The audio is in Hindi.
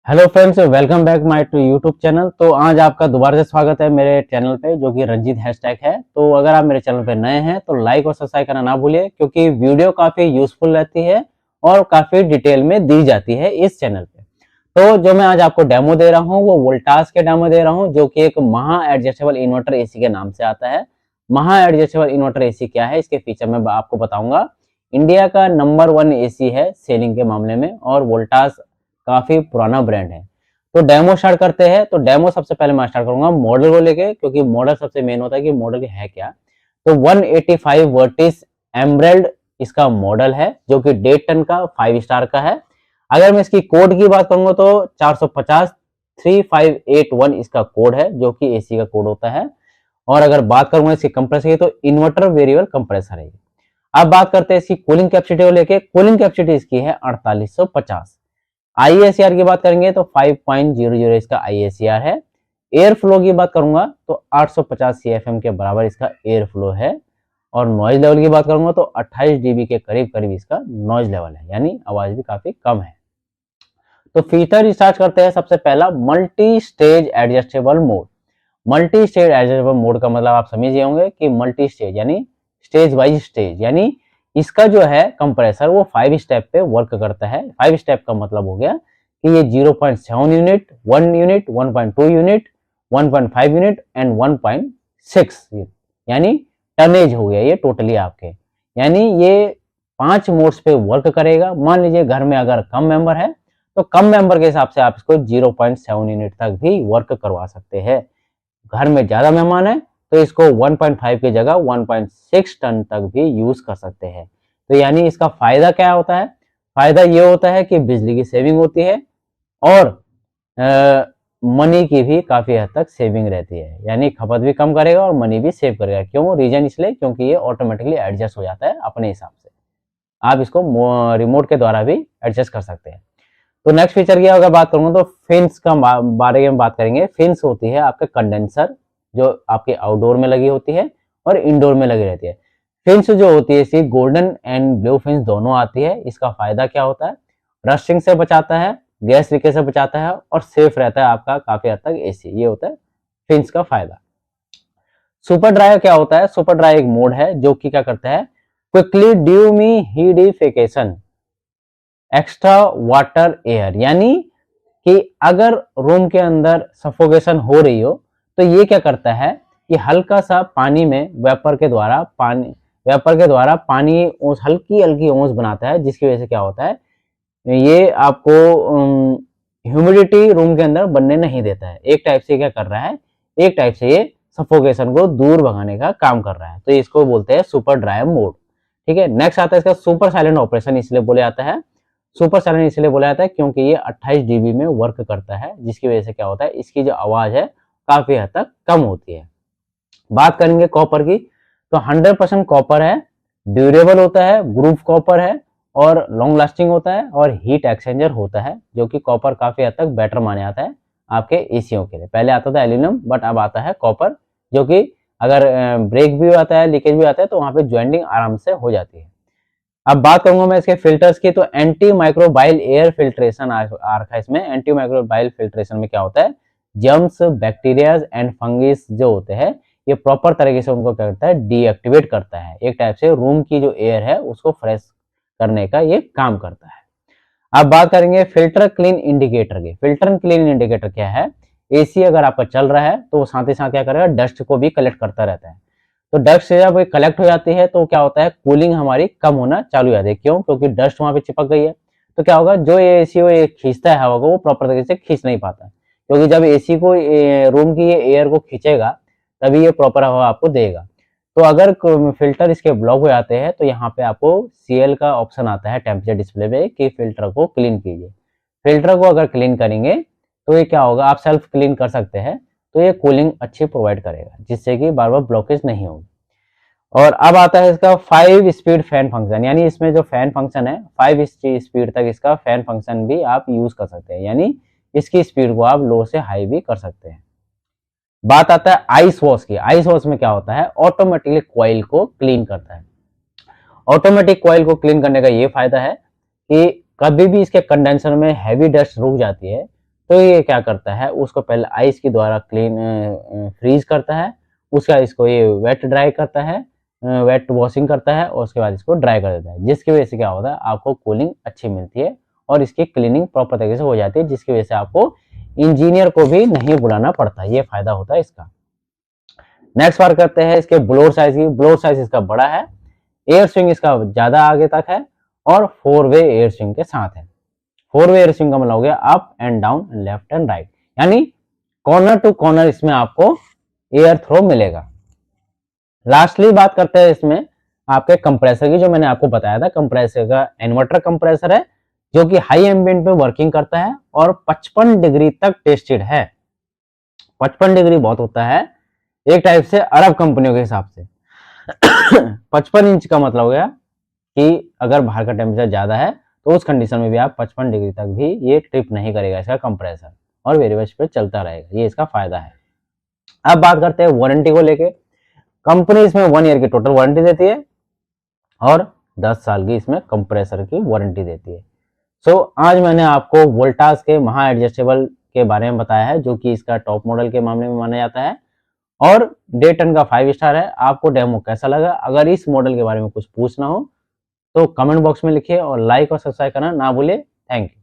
Hello friends, welcome back my to YouTube channel. तो आज आपका दोबारा से स्वागत है मेरे चैनल पे, जो कि रंजीत हैशटैग है। तो अगर आप मेरे चैनल पे नए हैं तो लाइक और सब्सक्राइब करना ना भूलिए, क्योंकि वीडियो काफ़ी यूजफुल रहती है और काफ़ी डिटेल में दी जाती है इस चैनल पे। तो जो मैं आज आपको डेमो दे रहा हूँ वो वोल्टास के डेमो दे रहा हूँ, जो कि एक महा एडजस्टेबल इन्वर्टर एसी के नाम से आता है। महा एडजस्टेबल इन्वर्टर एसी क्या है, इसके फीचर मैं आपको बताऊंगा। इंडिया का नंबर 1 एसी है सेलिंग के मामले में, और वोल्टास काफी पुराना ब्रांड है। तो डेमो स्टार्ट करते हैं। तो डेमो सबसे पहले मैं स्टार्ट करूंगा मॉडल को लेके, क्योंकि मॉडल सबसे मेन होता है कि मॉडल है क्या। तो 185 वर्टिस एमरेल्ड इसका मॉडल है, जो कि 1.5 टन का 5 स्टार का है। अगर मैं इसकी कोड की बात करूंगा तो 450 3581 इसका कोड है, जो कि एसी का कोड होता है। और अगर बात करूंगा इसकी कंप्रेसर की, तो इन्वर्टर वेरिएबल कंप्रेसर है। अब बात करते हैं इसकी कूलिंग कैपेसिटी को लेके। कूलिंग कैपेसिटी इसकी है 4850। आईएसआर की बात करेंगे तो 5.00 इसका आईएसआर है। एयर फ्लो की बात करूंगा तो 850 सीएफएम के बराबर इसका एयर फ्लो है। और नॉइज लेवल की बात करूंगा तो 28 डीबी के करीब करीब इसका नॉइज लेवल है, यानी आवाज भी काफी कम है। तो फीचर स्टार्ट करते हैं। सबसे पहला multi stage adjustable mode. Multi stage adjustable mode का मतलब आप समझ गए होंगे कि मल्टी स्टेज यानी स्टेज वाइज स्टेज, यानी इसका जो है कंप्रेसर वो 5 स्टेप पे वर्क करता है। 5 स्टेप का मतलब हो गया कि ये 0.7 unit, 1 unit, 1.2 unit, 1.5 unit and 1.6 यानी टनेज हो गया ये टोटली आपके। यानी ये 5 मोड्स पे वर्क करेगा। मान लीजिए घर में अगर कम मेंबर है तो कम मेंबर के हिसाब से आप इसको 0.7 यूनिट तक भी वर्क करवा सकते हैं। घर में ज्यादा मेहमान है तो इसको 1.5 की जगह 1.6 टन तक भी यूज कर सकते हैं। तो यानी इसका फायदा क्या होता है? फायदा ये होता है कि बिजली की सेविंग होती है और मनी की भी काफी हद तक सेविंग रहती है, यानी खपत भी कम करेगा और मनी भी सेव करेगा। क्यों? रीजन इसलिए क्योंकि ये ऑटोमेटिकली एडजस्ट हो जाता है अपने हिसाब से। आप इसको रिमोट के द्वारा भी एडजस्ट कर सकते हैं। तो नेक्स्ट फीचर की अगर बात करूंगा तो फिन्स का बारे में बात करेंगे। फिन्स होती है आपके कंडेंसर, जो आपके आउटडोर में लगी होती है और इंडोर में लगी रहती है। फिन्स जो होती है इसी गोल्डन एंड ब्लू फिन्स दोनों आती है। इसका फायदा क्या होता है? रस्टिंग से बचाता है, गैस लीकेज से बचाता है और सेफ रहता है आपका काफी हद तक एसी। ये होता है फिन्स का फायदा। सुपर ड्राई क्या होता है? सुपर ड्राई एक मोड है जो कि क्या करता है, क्विकली ड्यूमिडिफिकेशन एक्स्ट्रा वाटर एयर, यानी कि अगर रूम के अंदर सफोकेशन हो रही हो तो ये क्या करता है कि हल्का सा पानी में वेपर के द्वारा पानी हल्की हल्की ओस बनाता है, जिसकी वजह से क्या होता है, ये आपको ह्यूमिडिटी रूम के अंदर बनने नहीं देता है। एक टाइप से क्या कर रहा है, एक टाइप से ये सफोकेशन को दूर भगाने का काम कर रहा है। तो इसको बोलते हैं सुपर ड्राई मोड। ठीक है, नेक्स्ट आता है इसका सुपर साइलेंट ऑपरेशन। इसलिए बोला जाता है सुपर साइलेंट, इसलिए बोला जाता है क्योंकि ये 28 डीबी में वर्क करता है, जिसकी वजह से क्या होता है, इसकी जो आवाज है काफी हद तक कम होती है। बात करेंगे कॉपर की, तो 100% कॉपर है, ड्यूरेबल होता है, ग्रुव कॉपर है और लॉन्ग लास्टिंग होता है और हीट एक्सचेंजर होता है, जो कि कॉपर काफी हद तक बेटर माने जाता है आपके एसीओ के लिए। पहले आता था एल्यूमिनियम, बट अब आता है कॉपर, जो कि अगर ब्रेक भी आता है, लीकेज भी आता है तो वहां पे ज्वाइंटिंग आराम से हो जाती है। अब बात करूंगा मैं इसके फिल्टर्स की, तो एंटी माइक्रोबाइल एयर फिल्ट्रेशन आ रखा है इसमें। एंटी माइक्रोबाइल फिल्ट्रेशन में क्या होता है, जर्म्स, बैक्टीरियाज एंड फंगिस जो होते हैं, ये प्रॉपर तरीके से उनको क्या करता है, डीएक्टिवेट करता है। एक टाइप से रूम की जो एयर है उसको फ्रेश करने का ये काम करता है। अब बात करेंगे फिल्टर क्लीन इंडिकेटर की। फिल्टर क्लीन इंडिकेटर क्या है, एसी अगर आपका चल रहा है तो साथ ही साथ क्या करेगा, डस्ट को भी कलेक्ट करता रहता है। तो डस्ट से जब कलेक्ट हो जाती है तो क्या होता है, कूलिंग हमारी कम होना चालू हो जाती है। क्यों? क्योंकि डस्ट वहां पे चिपक गई है। तो क्या होगा, जो एसी वो खींचता है हवा को, वो प्रॉपर तरीके से खींच नहीं पाता, क्योंकि जब एसी को रूम की ये एयर को खींचेगा तभी ये प्रॉपर हवा आपको देगा। तो अगर फिल्टर इसके ब्लॉक हो जाते हैं तो यहाँ पे आपको सीएल का ऑप्शन आता है टेम्परेचर डिस्प्ले पे कि फिल्टर को क्लीन कीजिए। फिल्टर को अगर क्लीन करेंगे तो ये क्या होगा, आप सेल्फ क्लीन कर सकते हैं, तो ये कूलिंग अच्छी प्रोवाइड करेगा, जिससे कि बार बार ब्लॉकेज नहीं होगी। और अब आता है इसका 5 स्पीड फैन फंक्शन, यानी इसमें जो फैन फंक्शन है 5 स्पीड तक इसका फैन फंक्शन भी आप यूज कर सकते हैं, यानी इसकी स्पीड को आप लो से हाई भी कर सकते हैं। बात आता है आइस वॉश की। आइस वॉश में क्या होता है, ऑटोमेटिकली कॉइल को क्लीन करता है। ऑटोमेटिक कॉइल को क्लीन करने का ये फायदा है कि कभी भी इसके कंडेंसर में हैवी डस्ट रुक जाती है तो ये क्या करता है, उसको पहले आइस के द्वारा क्लीन फ्रीज करता है, उसका इसको ये वेट ड्राई करता है, वेट वॉशिंग करता है और उसके बाद इसको ड्राई कर देता है, जिसकी वजह से क्या होता है, आपको कूलिंग अच्छी मिलती है और इसकी क्लीनिंग प्रॉपर तरीके से हो जाती है, जिसकी वजह से आपको इंजीनियर को भी नहीं बुलाना पड़ता। ये फायदा होता है इसका। नेक्स्ट बात करते हैं इसके ब्लोअर साइज की। ब्लोअर साइज इसका बड़ा है, एयर स्विंग इसका ज्यादा आगे तक है और 4 वे एयर स्विंग के साथ है। 4 वे एयर स्विंग का मतलब हो गया up and down, left and right, यानी कॉर्नर टू कॉर्नर इसमें आपको एयर थ्रो मिलेगा। लास्टली बात करते हैं इसमें आपके कंप्रेसर की, जो मैंने आपको बताया था, कंप्रेसर का इन्वर्टर कंप्रेसर है जो कि हाई एम्बियंट पे वर्किंग करता है और 55 डिग्री तक टेस्टेड है। 55 डिग्री बहुत होता है एक टाइप से अरब कंपनियों के हिसाब से। 55 इंच का मतलब हो गया कि अगर बाहर का टेम्परेचर ज्यादा है तो उस कंडीशन में भी आप 55 डिग्री तक भी ये ट्रिप नहीं करेगा इसका कंप्रेसर, और वेरिएबल पे चलता रहेगा। ये इसका फायदा है। अब बात करते हैं वारंटी को लेके। कंपनी इसमें 1 ईयर की टोटल वारंटी देती है और 10 साल की इसमें कंप्रेसर की वारंटी देती है। सो आज मैंने आपको वोल्टास के महा एडजस्टेबल के बारे में बताया है, जो कि इसका टॉप मॉडल के मामले में माना जाता है और डे10 का 5 स्टार है। आपको डेमो कैसा लगा? अगर इस मॉडल के बारे में कुछ पूछना हो तो कमेंट बॉक्स में लिखिए और लाइक और सब्सक्राइब करना ना भूलिए। Thank you.